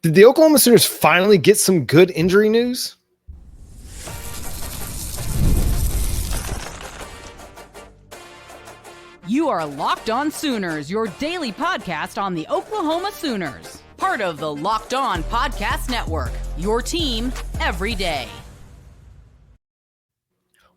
Did the Oklahoma Sooners finally get some good injury news? You are Locked On Sooners, your daily podcast on the Oklahoma Sooners. Part of the Locked On Podcast Network, your team every day.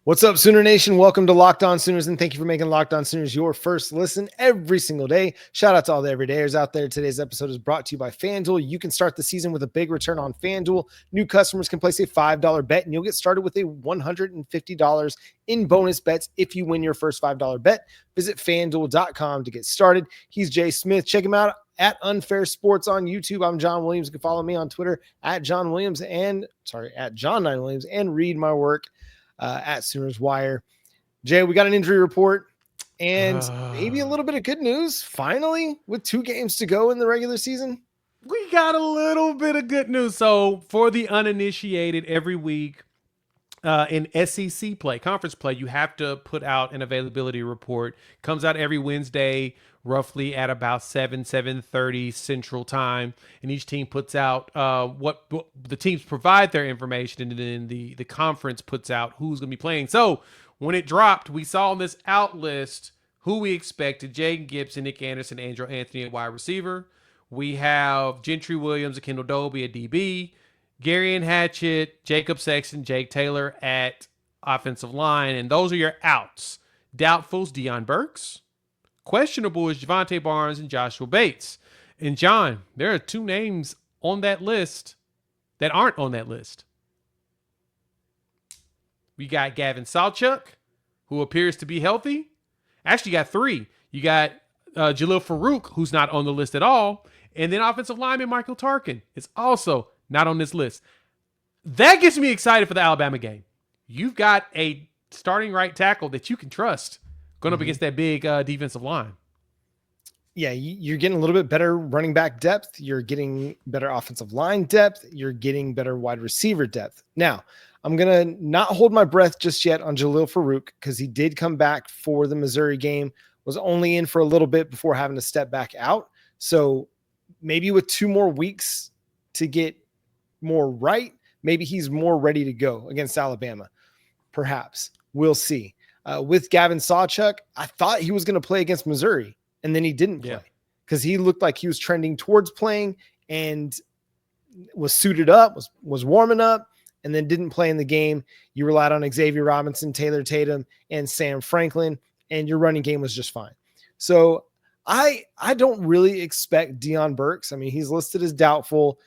What's up, Sooner Nation? Welcome to Locked On Sooners, and thank you for making Locked On Sooners your first listen every single day. Shout out to all the everydayers out there. Today's episode is brought to you by FanDuel. You can start the season with a big return on FanDuel. New customers can place a $5 bet, and you'll get started with a $150 in bonus bets if you win your first $5 bet. Visit FanDuel.com to get started. He's Jay Smith. Check him out at Unfair Sports on YouTube. I'm John Williams. You can follow me on Twitter at John 9 Williams, and read my work at Sooners Wire. Jay, we got an injury report and maybe a little bit of good news finally with 2 games to go in the regular season. We got a little bit of good news. So for the uninitiated, every week in SEC play, conference play, you have to put out an availability report. Comes out every Wednesday, roughly at about 7:30 Central Time. And each team puts out what the teams provide their information, and then the conference puts out who's going to be playing. So when it dropped, we saw on this out list who we expected: Jaden Gibson, Nick Anderson, Andrew Anthony at wide receiver. We have Gentry Williams and Kendall Dobie at DB. Gary and Hatchett, Jacob Sexton, Jake Taylor at offensive line. And those are your outs. Doubtfuls, Deion Burks. Questionable is Javonte Barnes and Joshua Bates. And John, there are 2 names on that list that aren't on that list. We got Gavin Sawchuk, who appears to be healthy. Actually, you got 3. You got Jalil Farooq, who's not on the list at all. And then offensive lineman Michael Tarquin is also not on this list. That gets me excited for the Alabama game. You've got a starting right tackle that you can trust going up against that big defensive line. Yeah, you're getting a little bit better running back depth. You're getting better offensive line depth. You're getting better wide receiver depth. Now, I'm going to not hold my breath just yet on Jalil Farooq because he did come back for the Missouri game, was only in for a little bit before having to step back out. So maybe with 2 more weeks to get more right, maybe he's more ready to go against Alabama. Perhaps. We'll see. With Gavin Sawchuk, I thought he was going to play against Missouri, and then he didn't play because he looked like he was trending towards playing and was suited up, was warming up, and then didn't play in the game. You relied on Xavier Robinson, Taylor Tatum, and Sam Franklin, and your running game was just fine. So I don't really expect Deion Burks. I mean, he's listed as doubtful.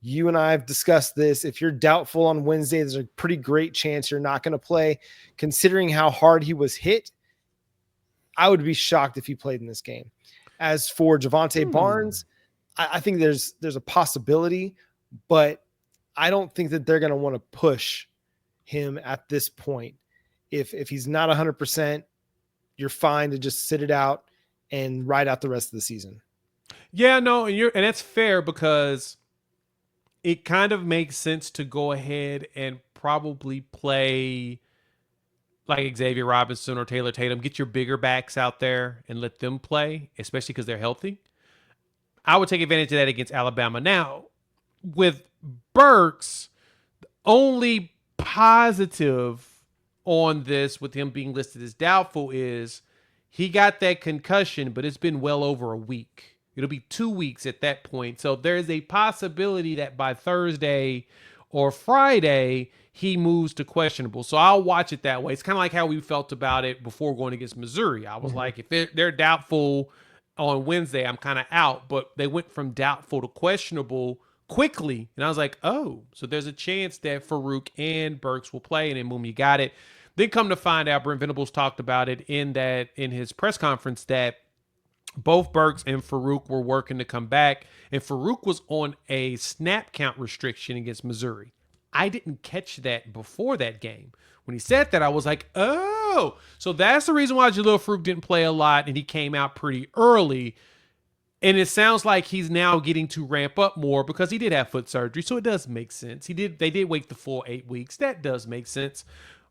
You and I have discussed this. If you're doubtful on Wednesday, there's a pretty great chance you're not going to play. Considering how hard he was hit, I would be shocked if he played in this game. As for Javonte Barnes, I think there's a possibility, but I don't think that they're going to want to push him at this point. If he's not 100%, you're fine to just sit it out and ride out the rest of the season. Yeah, no, and that's fair because it kind of makes sense to go ahead and probably play like Xavier Robinson or Taylor Tatum. Get your bigger backs out there and let them play, especially because they're healthy. I would take advantage of that against Alabama. Now, with Burks, the only positive on this with him being listed as doubtful is he got that concussion, but it's been well over a week. It'll be 2 weeks at that point. So there's a possibility that by Thursday or Friday, he moves to questionable. So I'll watch it that way. It's kind of like how we felt about it before going against Missouri. I was like, if they're doubtful on Wednesday, I'm kind of out. But they went from doubtful to questionable quickly. And I was like, oh, so there's a chance that Farooq and Burks will play. And then boom, you got it. Then come to find out, Brent Venables talked about it in his press conference that both Burks and Farooq were working to come back, and Farooq was on a snap count restriction against Missouri. I didn't catch that before that game. When he said that, I was like, oh, so that's the reason why Jalil Farooq didn't play a lot, and he came out pretty early. And it sounds like he's now getting to ramp up more because he did have foot surgery, so it does make sense. They did wait the full 8 weeks. That does make sense.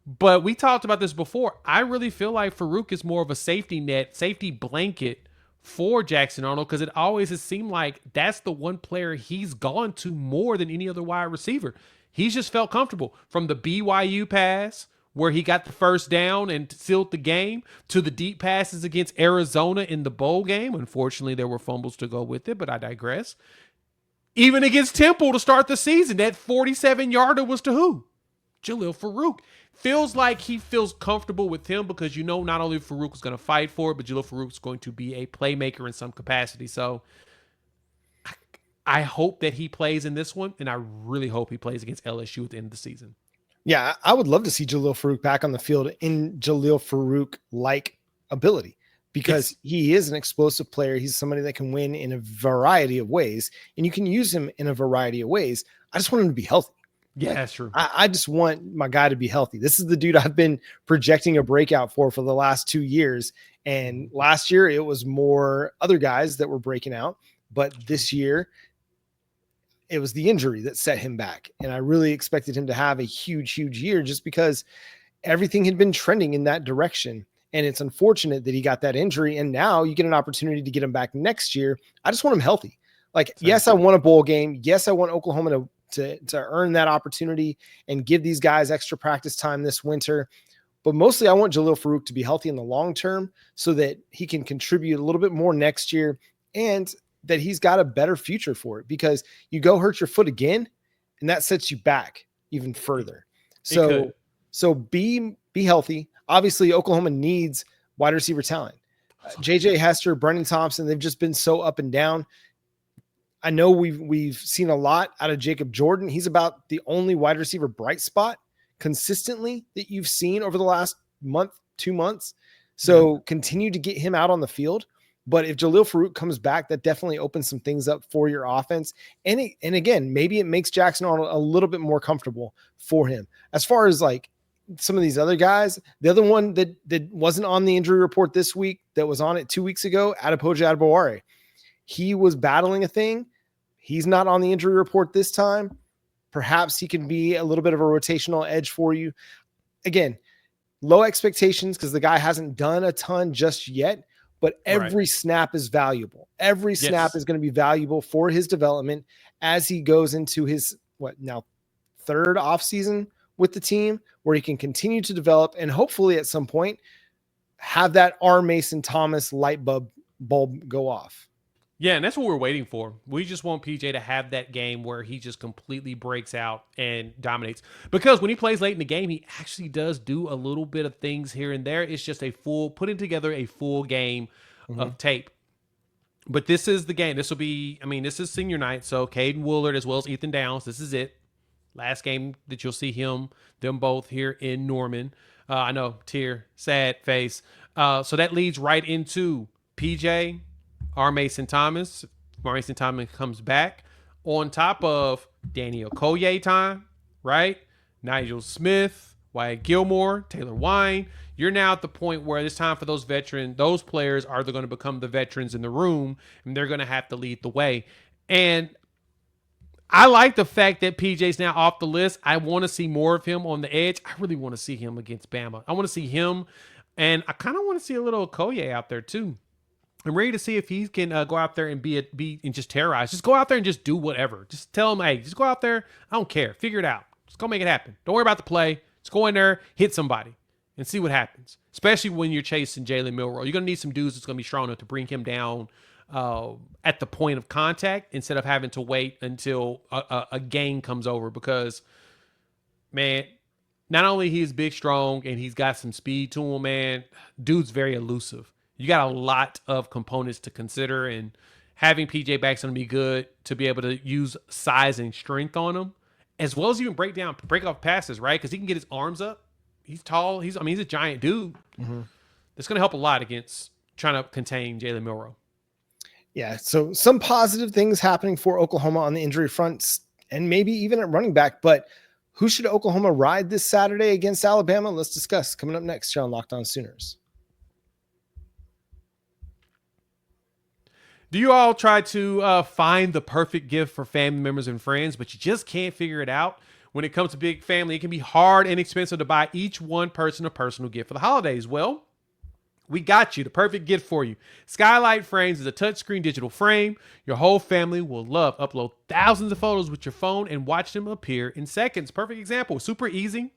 But we talked about this before. I really feel like Farooq is more of a safety net, safety blanket for Jackson Arnold because it always has seemed like that's the one player he's gone to more than any other wide receiver. He's just felt comfortable from the BYU pass where he got the first down and sealed the game to the deep passes against Arizona in the bowl game. Unfortunately, there were fumbles to go with it, but I digress. Even against Temple to start the season, that 47-yarder was to who? Jalil Farooq. Feels like he feels comfortable with him because not only Farooq is going to fight for it, but Jalil Farooq is going to be a playmaker in some capacity. So I hope that he plays in this one, and I really hope he plays against LSU at the end of the season. Yeah, I would love to see Jalil Farooq back on the field in Jalil Farooq-like ability because he is an explosive player. He's somebody that can win in a variety of ways, and you can use him in a variety of ways. I just want him to be healthy. Yeah, that's true. I just want my guy to be healthy. This is the dude I've been projecting a breakout for the last 2 years. And last year it was more other guys that were breaking out. But this year it was the injury that set him back. And I really expected him to have a huge year just because everything had been trending in that direction. And it's unfortunate that he got that injury. And now you get an opportunity to get him back next year. I just want him healthy. Yes, I want a bowl game. Yes, I want Oklahoma to earn that opportunity and give these guys extra practice time this winter. But mostly I want Jalil Farooq to be healthy in the long term so that he can contribute a little bit more next year and that he's got a better future for it, because you go hurt your foot again and that sets you back even further. So be healthy. Obviously Oklahoma needs wide receiver talent. JJ Hester, Brendan Thompson, they've just been so up and down. I know we've seen a lot out of Jacob Jordan. He's about the only wide receiver bright spot consistently that you've seen over the last month, 2 months. So continue to get him out on the field. But if Jalil Farooq comes back, that definitely opens some things up for your offense. And again, maybe it makes Jackson Arnold a little bit more comfortable for him. As far as some of these other guys, the other one that wasn't on the injury report this week, that was on it 2 weeks ago, Adepoju Adebaware. He was battling a thing. He's not on the injury report this time. Perhaps he can be a little bit of a rotational edge for you. Again, low expectations because the guy hasn't done a ton just yet, but every snap is valuable. Every snap is going to be valuable for his development as he goes into his, third offseason with the team, where he can continue to develop and hopefully at some point have that R. Mason Thomas light bulb go off. Yeah, and that's what we're waiting for. We just want PJ to have that game where he just completely breaks out and dominates. Because when he plays late in the game, he actually does do a little bit of things here and there. It's just putting together a full game of tape. But this is the game. This is senior night. So Caden Woolard as well as Ethan Downs, this is it. Last game that you'll see them both here in Norman. I know, tear, sad face. So that leads right into PJ, R. Mason Thomas. Mason Thomas comes back on top of Daniel Okoye time, right? Nigel Smith, Wyatt Gilmore, Taylor Wine. You're now at the point where it's time for those players are going to become the veterans in the room, and they're going to have to lead the way. And I like the fact that PJ's now off the list. I want to see more of him on the edge. I really want to see him against Bama. I want to see him, and I kind of want to see a little Okoye out there too. I'm ready to see if he can go out there and be and just terrorize. Just go out there and just do whatever. Just tell him, hey, just go out there. I don't care. Figure it out. Just go make it happen. Don't worry about the play. Just go in there, hit somebody, and see what happens. Especially when you're chasing Jalen Milroe. You're going to need some dudes that's going to be strong enough to bring him down at the point of contact instead of having to wait until a game comes over. Because, man, not only he's big, strong, and he's got some speed to him, man, dude's very elusive. You got a lot of components to consider, and having PJ back's going to be good to be able to use size and strength on him, as well as even break off passes, right? Because he can get his arms up. He's tall. He's a giant dude. That's going to help a lot against trying to contain Jalen Milroe. Yeah, so some positive things happening for Oklahoma on the injury fronts and maybe even at running back. But who should Oklahoma ride this Saturday against Alabama? Let's discuss coming up next here on Locked On Sooners. Do you all try to find the perfect gift for family members and friends, but you just can't figure it out? When it comes to big family, it can be hard and expensive to buy each one person a personal gift for the holidays. Well, We got you, the perfect gift for you. Skylight Frames is a touchscreen digital frame your whole family will love. Upload thousands of photos with your phone and watch them appear in seconds. Perfect example. Super easy.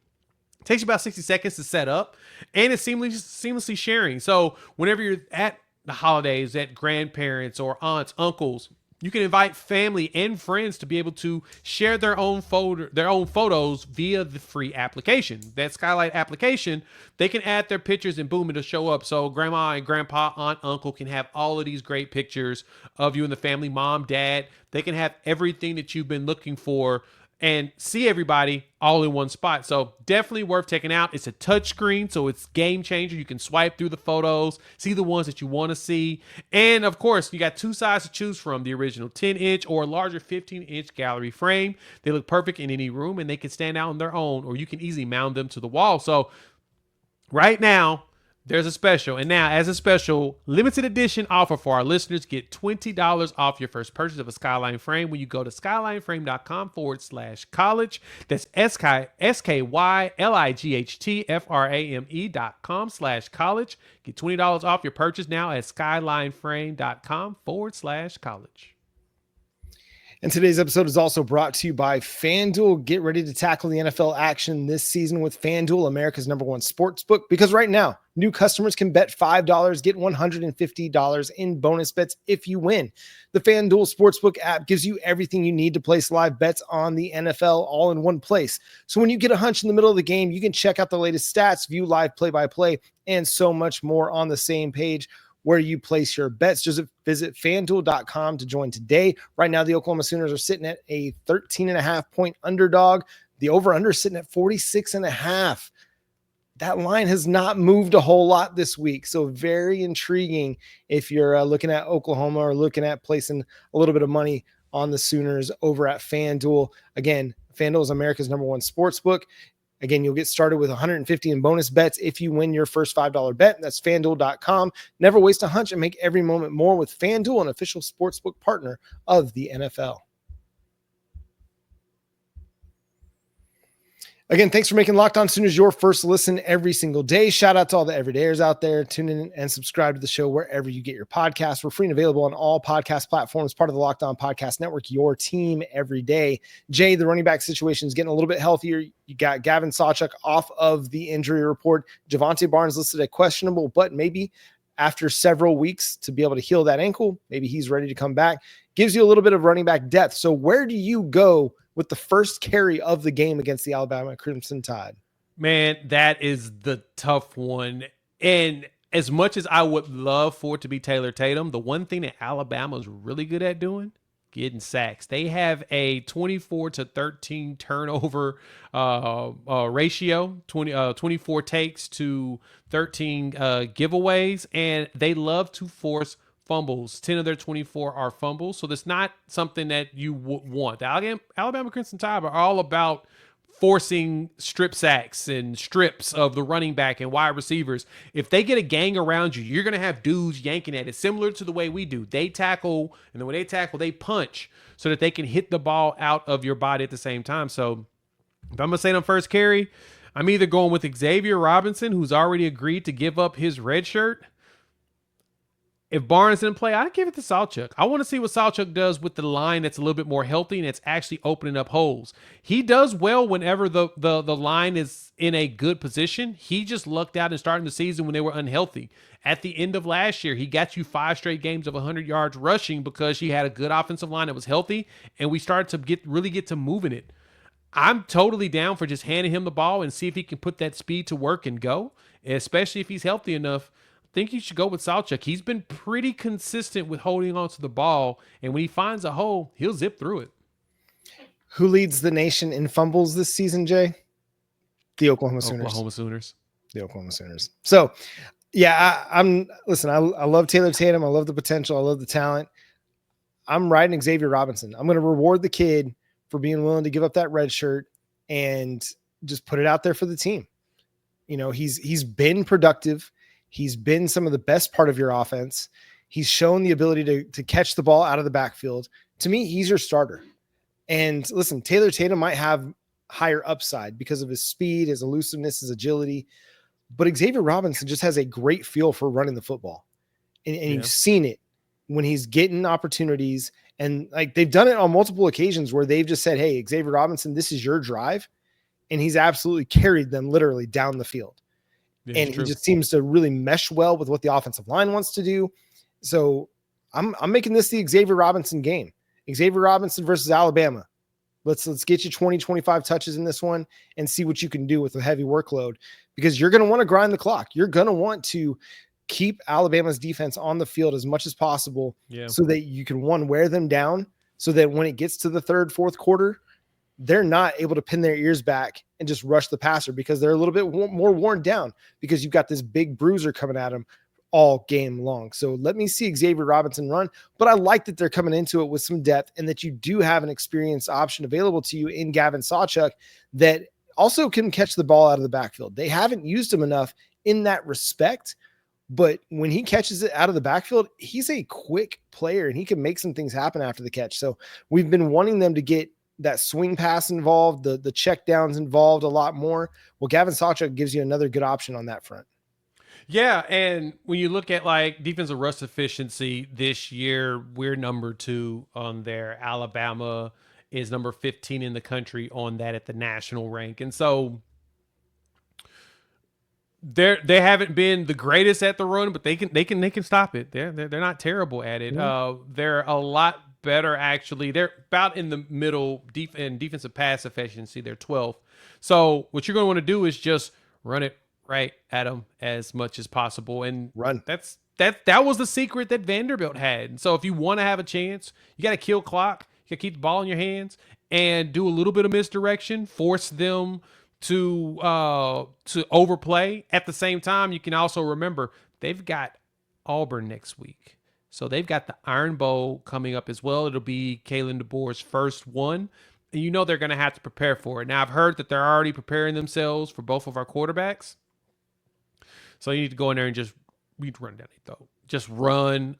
Takes you about 60 seconds to set up, and it's seamlessly sharing. So whenever you're at the holidays, at grandparents or aunts, uncles, you can invite family and friends to be able to share their own photos via the free application. That Skylight application, they can add their pictures and boom, it'll show up. So grandma and grandpa, aunt, uncle can have all of these great pictures of you and the family, mom, dad. They can have everything that you've been looking for and see everybody all in one spot. So definitely worth checking out. It's a touch screen, so it's game changer. You can swipe through the photos, see the ones that you want to see. And of course, you got two sides to choose from, the original 10-inch or a larger 15-inch gallery frame. They look perfect in any room and they can stand out on their own, or you can easily mount them to the wall. So right now, there's a special. And now, as a special limited edition offer for our listeners, get $20 off your first purchase of a Skyline frame when you go to skylineframe.com/college. That's SKYLIGHTFRAME.com/college. Get $20 off your purchase now at skylineframe.com/college. And today's episode is also brought to you by FanDuel. Get ready to tackle the NFL action this season with FanDuel, America's #1 sportsbook, because right now, new customers can bet $5, get $150 in bonus bets if you win. The FanDuel Sportsbook app gives you everything you need to place live bets on the NFL all in one place. So when you get a hunch in the middle of the game, you can check out the latest stats, view live play-by-play, and so much more on the same page where you place your bets. Just visit FanDuel.com to join today. Right now, the Oklahoma Sooners are sitting at a 13.5-point underdog. The over-under is sitting at 46.5. That line has not moved a whole lot this week, so very intriguing if you're looking at Oklahoma or looking at placing a little bit of money on the Sooners over at FanDuel. Again, FanDuel is America's #1 sportsbook. Again, you'll get started with $150 in bonus bets if you win your first $5 bet. That's FanDuel.com. Never waste a hunch and make every moment more with FanDuel, an official sportsbook partner of the NFL. Again, thanks for making Locked On Sooners your first listen every single day. Shout out to all the everydayers out there. Tune in and subscribe to the show wherever you get your podcasts. We're free and available on all podcast platforms, part of the Locked On Podcast Network, your team every day. Jay, the running back situation is getting a little bit healthier. You got Gavin Sawchuk off of the injury report. Javonte Barnes listed as questionable, but maybe after several weeks to be able to heal that ankle, maybe he's ready to come back. Gives you a little bit of running back depth. So where do you go with the first carry of the game against the Alabama Crimson Tide? Man, that is the tough one. And as much as I would love for it to be Taylor Tatum, the one thing that Alabama is really good at doing, getting sacks. They have a 24-13 turnover ratio, 24 takes to 13 giveaways, and they love to force fumbles. 10 of their 24 are fumbles, so that's not something that you would want. The Alabama Crimson Tide are all about forcing strip sacks and strips of the running back and wide receivers. If they get a gang around you, you're going to have dudes yanking at it, similar to the way we do. They tackle, and then when they tackle, they punch so that they can hit the ball out of your body at the same time. So if I'm going to say on first carry, I'm either going with Xavier Robinson, who's already agreed to give up his red shirt. If Barnes didn't play, I'd give it to Sawchuk. I want to see what Sawchuk does with the line that's a little bit more healthy and it's actually opening up holes. He does well whenever the line is in a good position. He just lucked out in starting the season when they were unhealthy. At the end of last year, he got you 5 straight games of 100 yards rushing because he had a good offensive line that was healthy, and we started to really get to moving it. I'm totally down for just handing him the ball and see if he can put that speed to work and go, especially if he's healthy enough. I think you should go with Sawchuk. He's been pretty consistent with holding on to the ball, and when he finds a hole, he'll zip through it. Who leads the nation in fumbles this season, Jay? The Oklahoma Sooners. The Oklahoma Sooners. So, yeah, listen, I love Taylor Tatum. I love the potential. I love the talent. I'm riding Xavier Robinson. I'm going to reward the kid for being willing to give up that red shirt and just put it out there for the team. You know, he's been productive. He's been some of the best part of your offense. He's shown the ability to catch the ball out of the backfield. To me, he's your starter. And listen, Taylor Tatum might have higher upside because of his speed, his elusiveness, his agility. but Xavier Robinson just has a great feel for running the football. And you've seen it when he's getting opportunities. And like they've done it on multiple occasions where they've just said, hey, Xavier Robinson, this is your drive. And he's absolutely carried them literally down the field. Yeah, and he just seems to really mesh well with what the offensive line wants to do. So I'm making this the Xavier Robinson game. Xavier Robinson versus Alabama. Let's get you 20, 25 touches in this one and see what you can do with a heavy workload, because you're going to want to grind the clock. You're going to want to keep Alabama's defense on the field as much as possible so that you can, one, wear them down so that when it gets to the third, fourth quarter, they're not able to pin their ears back and just rush the passer because they're a little bit more worn down because you've got this big bruiser coming at them all game long. So let me see Xavier Robinson run, but I like that they're coming into it with some depth and that you do have an experienced option available to you in Gavin Sawchuk that also can catch the ball out of the backfield. They haven't used him enough in that respect, but when he catches it out of the backfield, he's a quick player and he can make some things happen after the catch. So we've been wanting them to get that swing pass involved, the check downs involved a lot more. Well, Gavin Sawchuk gives you another good option on that front. Yeah, and when you look at like defensive rush efficiency this year, we're number 2 on there. Alabama is number 15 in the country on that at the national rank. And so they haven't been the greatest at the run, but they can stop it. They're not terrible at it. They're a lot better actually. They're about in the middle in defensive pass efficiency. They're 12th. So what you're going to want to do is just run it right at them as much as possible and run. That was the secret that Vanderbilt had. And so if you want to have a chance, you got to kill clock. You got to keep the ball in your hands and do a little bit of misdirection, force them to overplay. At the same time, you can also remember they've got Auburn next week. So they've got the Iron Bowl coming up as well. It'll be Kalen DeBoer's first one. And you know they're going to have to prepare for it. Now, I've heard that they're already preparing themselves for both of our quarterbacks. So you need to go in there and just run down their throat. Just run.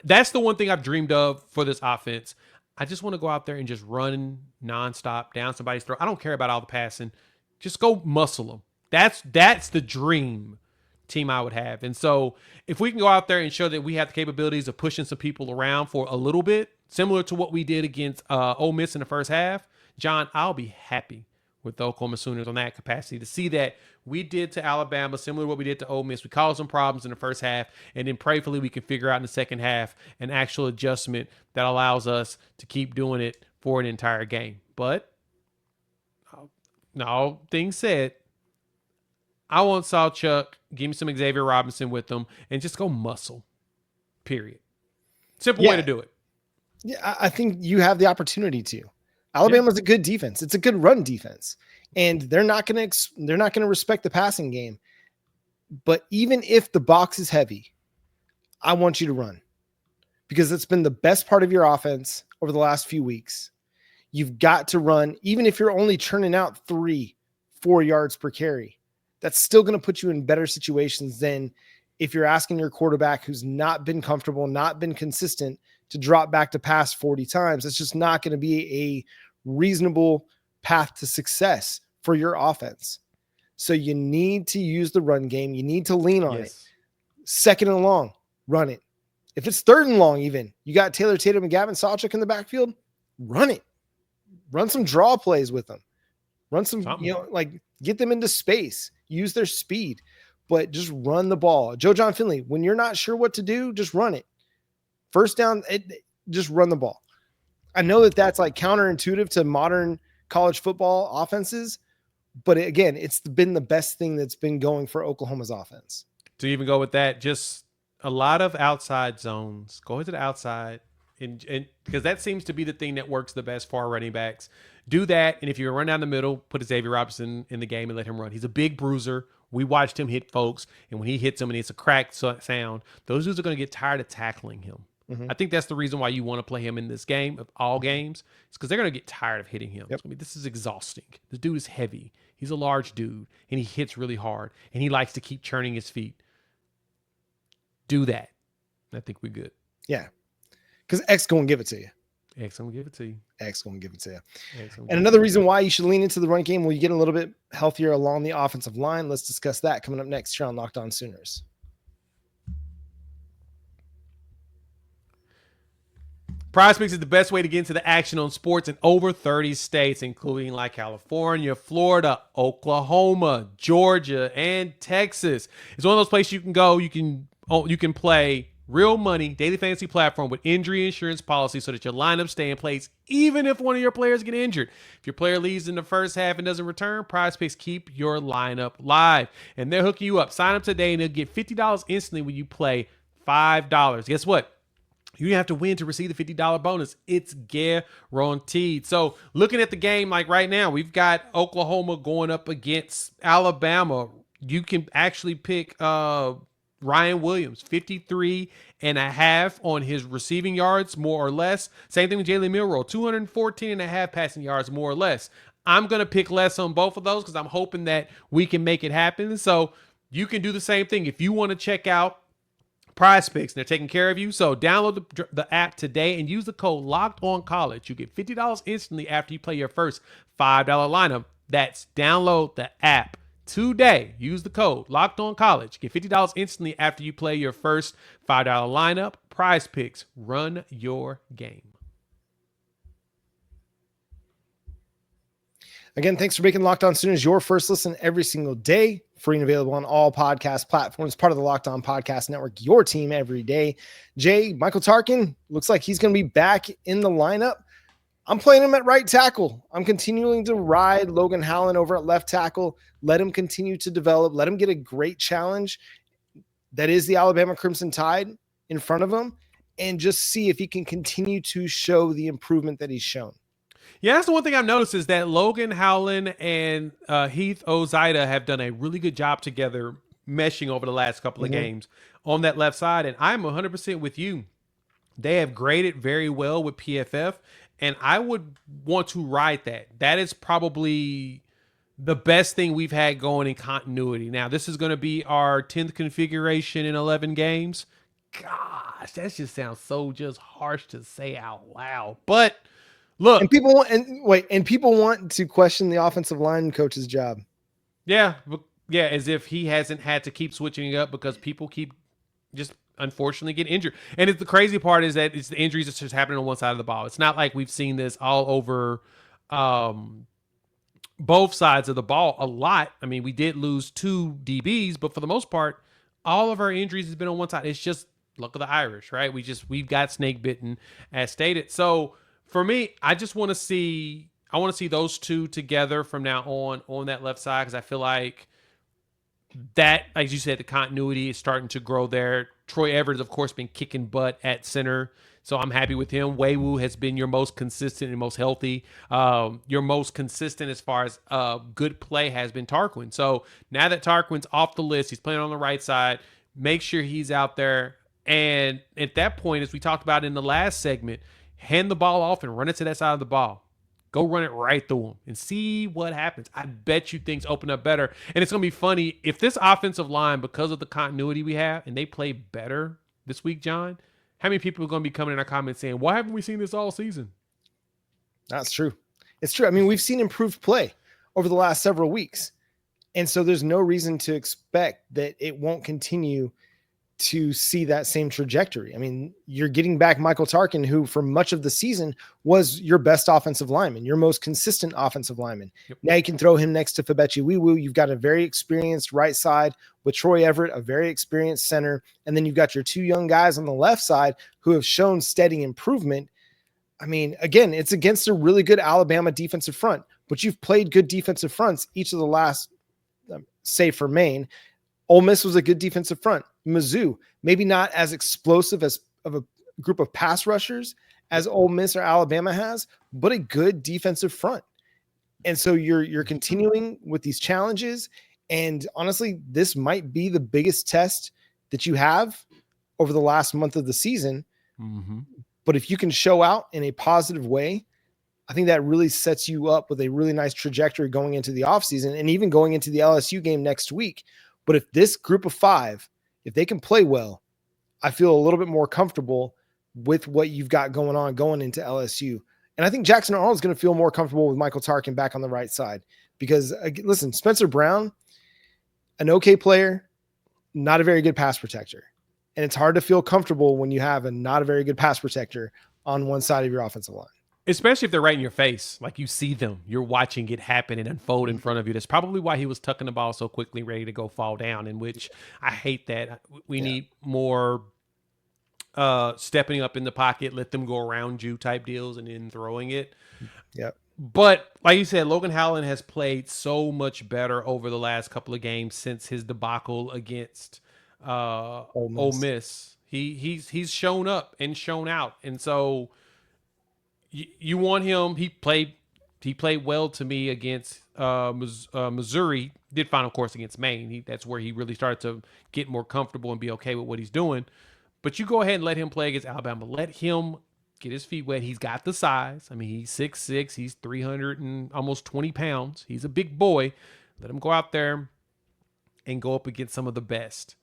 That's the one thing I've dreamed of for this offense. I just want to go out there and just run nonstop down somebody's throat. I don't care about all the passing. Just go muscle them. That's the dream team I would have. And so if we can go out there and show that we have the capabilities of pushing some people around for a little bit, similar to what we did against Ole Miss in the first half, John, I'll be happy with the Oklahoma Sooners on that capacity to see that we did to Alabama, similar to what we did to Ole Miss. We caused some problems in the first half, and then prayerfully we can figure out in the second half an actual adjustment that allows us to keep doing it for an entire game. But all things said, I want Sawchuk, give me some Xavier Robinson with them, and just go muscle. Period. Simple way to do it. Yeah, I think you have the opportunity to. Alabama's a good defense. It's a good run defense, and they're not going to respect the passing game. But even if the box is heavy, I want you to run because it's been the best part of your offense over the last few weeks. You've got to run, even if you're only churning out 3-4 yards per carry. That's still going to put you in better situations than if you're asking your quarterback who's not been comfortable, not been consistent, to drop back to pass 40 times. It's just not going to be a reasonable path to success for your offense. So you need to use the run game. You need to lean on it. Second and long, run it. If it's third and long, even you got Taylor Tatum and Gavin Sawchuk in the backfield, run it. Run some draw plays with them. Run some, get them into space. Use their speed, but just run the ball. Joe John Finley, when you're not sure what to do, just run it. First down, just run the ball. I know that that's like counterintuitive to modern college football offenses, but again, it's been the best thing that's been going for Oklahoma's offense. To even go with that, just a lot of outside zones. Go to the outside, and because that seems to be the thing that works the best for our running backs. Do that, and if you run down the middle, put Xavier Robinson in the game and let him run. He's a big bruiser. We watched him hit folks, and when he hits them and it's a cracked sound, those dudes are going to get tired of tackling him. I think that's the reason why you want to play him in this game of all games. It's because they're going to get tired of hitting him. This is exhausting. This dude is heavy. He's a large dude, and he hits really hard, and he likes to keep churning his feet. Do that. I think we're good. Yeah. Because X going to give it to you. X going to give it to you. X going to give it to you. X gonna And give it another to reason you. why you should lean into the run game, well, you get a little bit healthier along the offensive line. Let's discuss that coming up next here on Locked On Sooners. PrizePicks is the best way to get into the action on sports in over 30 states, including like California, Florida, Oklahoma, Georgia, and Texas. It's one of those places you can go. You can play real money daily fantasy platform with injury insurance policy so that your lineups stay in place even if one of your players get injured. If your player leaves in the first half and doesn't return, PrizePicks keep your lineup live, and they're hooking you up. Sign up today and they'll get $50 instantly when you play $5. Guess what? You didn't have to win to receive the $50 bonus. It's guaranteed. So looking at the game, like right now, we've got Oklahoma going up against Alabama. You can actually pick Ryan Williams, 53.5 on his receiving yards, more or less. Same thing with Jalen Milroe, 214.5 passing yards, more or less. I'm going to pick less on both of those because I'm hoping that we can make it happen. So you can do the same thing. If you want to check out PrizePicks, and they're taking care of you. So download the app today and use the code LOCKEDONCollege. You get $50 instantly after you play your first $5 lineup. That's download the app today. Use the code LOCKEDONCollege. Get $50 instantly after you play your first $5 lineup. PrizePicks, run your game. Again, thanks for making Locked On Sooners your first listen every single day. Free and available on all podcast platforms. Part of the Locked On Podcast Network, your team every day. Jay, Michael Tarquin, looks like he's going to be back in the lineup. I'm playing him at right tackle. I'm continuing to ride Logan Howland over at left tackle. Let him continue to develop. Let him get a great challenge. That is the Alabama Crimson Tide in front of him. And just see if he can continue to show the improvement that he's shown. Yeah, that's the one thing I've noticed is that Logan Howland and Heath Ozida have done a really good job together meshing over the last couple of games on that left side. And I'm 100% with you. They have graded very well with PFF, and I would want to ride that. That is probably the best thing we've had going in continuity. Now, this is going to be our 10th configuration in 11 games. Gosh, that just sounds so just harsh to say out loud. But look, and people want to question the offensive line coach's job. Yeah, as if he hasn't had to keep switching it up because people keep just unfortunately get injured. And the crazy part is that it's the injuries that's just happening on one side of the ball. It's not like we've seen this all over both sides of the ball a lot. I mean, we did lose 2 DBs, but for the most part, all of our injuries has been on one side. It's just luck of the Irish, right? We've got snake bitten as stated. So for me, I want to see those two together from now on that left side because I feel like that, as you said, the continuity is starting to grow there. Troy Everett has, of course, been kicking butt at center, so I'm happy with him. Waywu has been your most consistent and most healthy. Your most consistent as far as good play has been Tarquin. So now that Tarquin's off the list, he's playing on the right side. Make sure he's out there. And at that point, as we talked about in the last segment, hand the ball off and run it to that side of the ball. Go run it right through him and see what happens. I bet you things open up better. And it's going to be funny if this offensive line, because of the continuity we have, and they play better this week, John, how many people are going to be coming in our comments saying, why haven't we seen this all season? That's true. It's true. I mean, we've seen improved play over the last several weeks. And so there's no reason to expect that it won't continue to see that same trajectory. I mean, you're getting back Michael Tarquin, who for much of the season was your best offensive lineman, your most consistent offensive lineman. Yep. Now you can throw him next to Febechi Wiwu. You've got a very experienced right side with Troy Everett, a very experienced center. And then you've got your 2 young guys on the left side who have shown steady improvement. I mean, again, it's against a really good Alabama defensive front, but you've played good defensive fronts each of the last, say for Maine. Ole Miss was a good defensive front. Mizzou, maybe not as explosive as of a group of pass rushers as Ole Miss or Alabama has, but a good defensive front. And so you're continuing with these challenges. And honestly, this might be the biggest test that you have over the last month of the season. Mm-hmm. But if you can show out in a positive way, I think that really sets you up with a really nice trajectory going into the offseason and even going into the LSU game next week. But if this group of 5, if they can play well, I feel a little bit more comfortable with what you've got going on going into LSU. And I think Jackson Arnold is going to feel more comfortable with Michael Tarquin back on the right side because, listen, Spencer Brown, an okay player, not a very good pass protector. And it's hard to feel comfortable when you have a not a very good pass protector on one side of your offensive line. Especially if they're right in your face, like you see them, you're watching it happen and unfold in front of you. That's probably why he was tucking the ball so quickly, ready to go fall down, in which I hate that. We need more stepping up in the pocket, let them go around you type deals and then throwing it. Yeah. But like you said, Logan Howland has played so much better over the last couple of games since his debacle against Ole Miss. He's shown up and shown out. And so you want him. He played well to me against Missouri. Did fine, of course, against Maine. That's where he really started to get more comfortable and be okay with what he's doing. But you go ahead and let him play against Alabama. Let him get his feet wet. He's got the size. I mean, he's 6'6". He's 300 and almost 20 pounds. He's a big boy. Let him go out there and go up against some of the best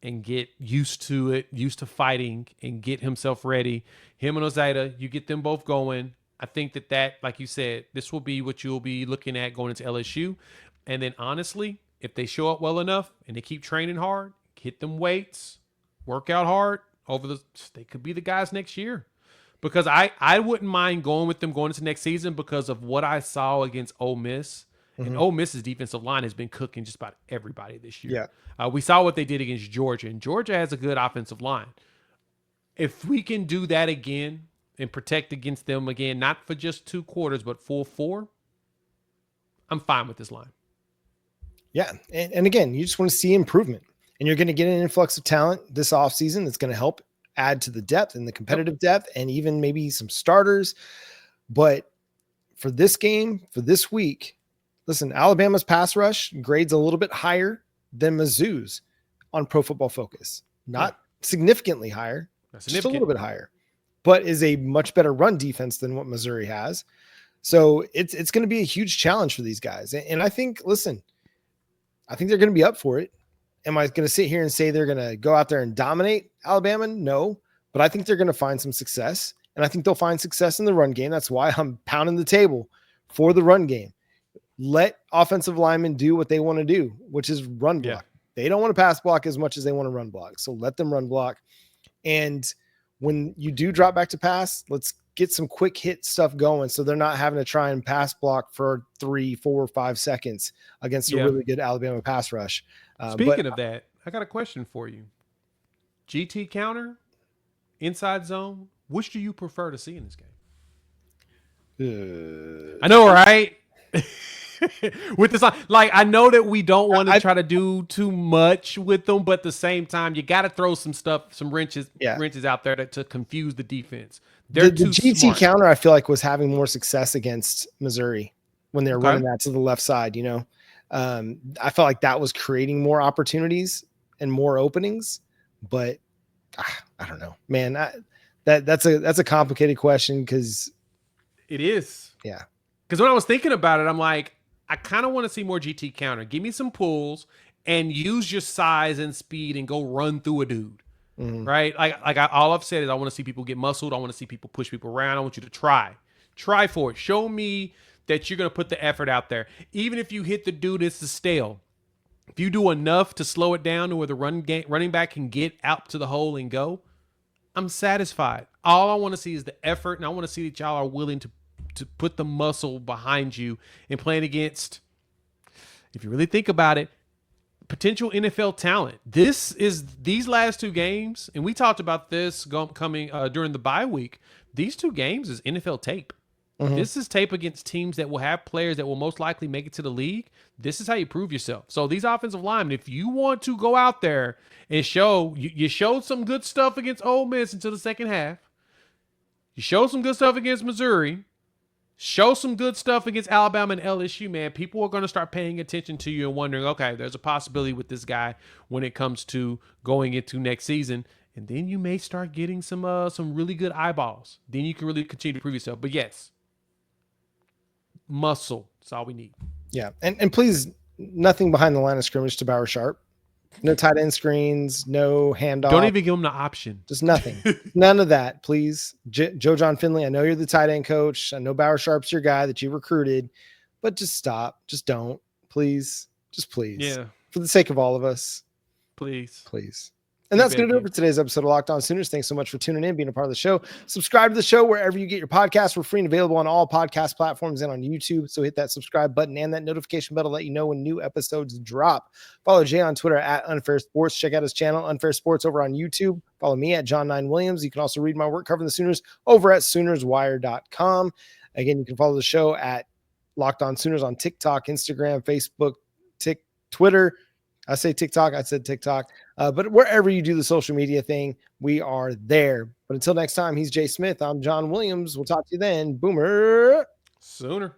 and get used to it, used to fighting, and get himself ready. Him and Ozada, you get them both going. I think that, like you said, this will be what you'll be looking at going into LSU. And then, honestly, if they show up well enough and they keep training hard, hit them weights, work out hard, they could be the guys next year. Because I wouldn't mind going with them going into next season because of what I saw against Ole Miss. And Ole Miss's defensive line has been cooking just about everybody this year. Yeah. We saw what they did against Georgia, and Georgia has a good offensive line. If we can do that again and protect against them again, not for just 2 quarters, but full 4, I'm fine with this line. Yeah. And again, you just want to see improvement. And you're going to get an influx of talent this offseason that's going to help add to the depth and the competitive depth and even maybe some starters. But for this game, for this week, listen, Alabama's pass rush grades a little bit higher than Mizzou's on Pro Football Focus. Not significantly higher, just a little bit higher, but is a much better run defense than what Missouri has. So it's going to be a huge challenge for these guys. And I think, listen, I think they're going to be up for it. Am I going to sit here and say they're going to go out there and dominate Alabama? No, but I think they're going to find some success, and I think they'll find success in the run game. That's why I'm pounding the table for the run game. Let offensive linemen do what they want to do, which is run block. Yeah. They don't want to pass block as much as they want to run block. So let them run block. And when you do drop back to pass, let's get some quick hit stuff going so they're not having to try and pass block for 3, 4, 5 seconds against a really good Alabama pass rush. Speaking of that, I got a question for you. GT counter, inside zone, which do you prefer to see in this game? I know, right? With this, like, I know that we don't want to try to do too much with them, but at the same time, you got to throw some stuff, some wrenches out there to confuse the defense. They're the GT smart. Counter, I feel like, was having more success against Missouri when they're running that to the left side. You know, I felt like that was creating more opportunities and more openings, but I don't know, man. That's a complicated question because it is. Yeah. Because when I was thinking about it, I'm like, I kind of want to see more GT counter. Give me some pulls and use your size and speed and go run through a dude. Right? All I've said is I want to see people get muscled. I want to see people push people around. I want you to try for it. Show me that you're going to put the effort out there. Even if you hit the dude, it's the stale. If you do enough to slow it down to where the running back can get out to the hole and go, I'm satisfied. All I want to see is the effort, and I want to see that y'all are willing to put the muscle behind you and playing against, if you really think about it, potential NFL talent. These last 2 games, and we talked about this coming during the bye week. These 2 games is NFL tape. This is tape against teams that will have players that will most likely make it to the league. This is how you prove yourself. So these offensive linemen, if you want to go out there and show, you showed some good stuff against Ole Miss until the second half. You showed some good stuff against Missouri. Show some good stuff against Alabama and LSU, man. People are going to start paying attention to you and wondering, okay, there's a possibility with this guy when it comes to going into next season. And then you may start getting some really good eyeballs. Then you can really continue to prove yourself. But yes, muscle. That's all we need. Yeah. And please, nothing behind the line of scrimmage to Bauer Sharp. No tight end screens, no handoff. Don't even give them the option. Just nothing. None of that, please. Joe John Finley, I know you're the tight end coach. I know Bauer Sharp's your guy that you recruited, but just stop. Just don't. Please. Just please. Yeah. For the sake of all of us. Please. Please. And that's going to do it for today's episode of Locked On Sooners. Thanks so much for tuning in, being a part of the show. Subscribe to the show wherever you get your podcasts. We're free and available on all podcast platforms and on YouTube. So hit that subscribe button and that notification bell to let you know when new episodes drop. Follow Jay on Twitter at Unfair Sports. Check out his channel, Unfair Sports, over on YouTube. Follow me at John9Williams. You can also read my work covering the Sooners over at SoonersWire.com. Again, you can follow the show at Locked On Sooners on TikTok, Instagram, Facebook, Twitter. I say TikTok. I said TikTok. But wherever you do the social media thing, we are there. But until next time, he's Jay Smith. I'm John Williams. We'll talk to you then. Boomer. Sooner.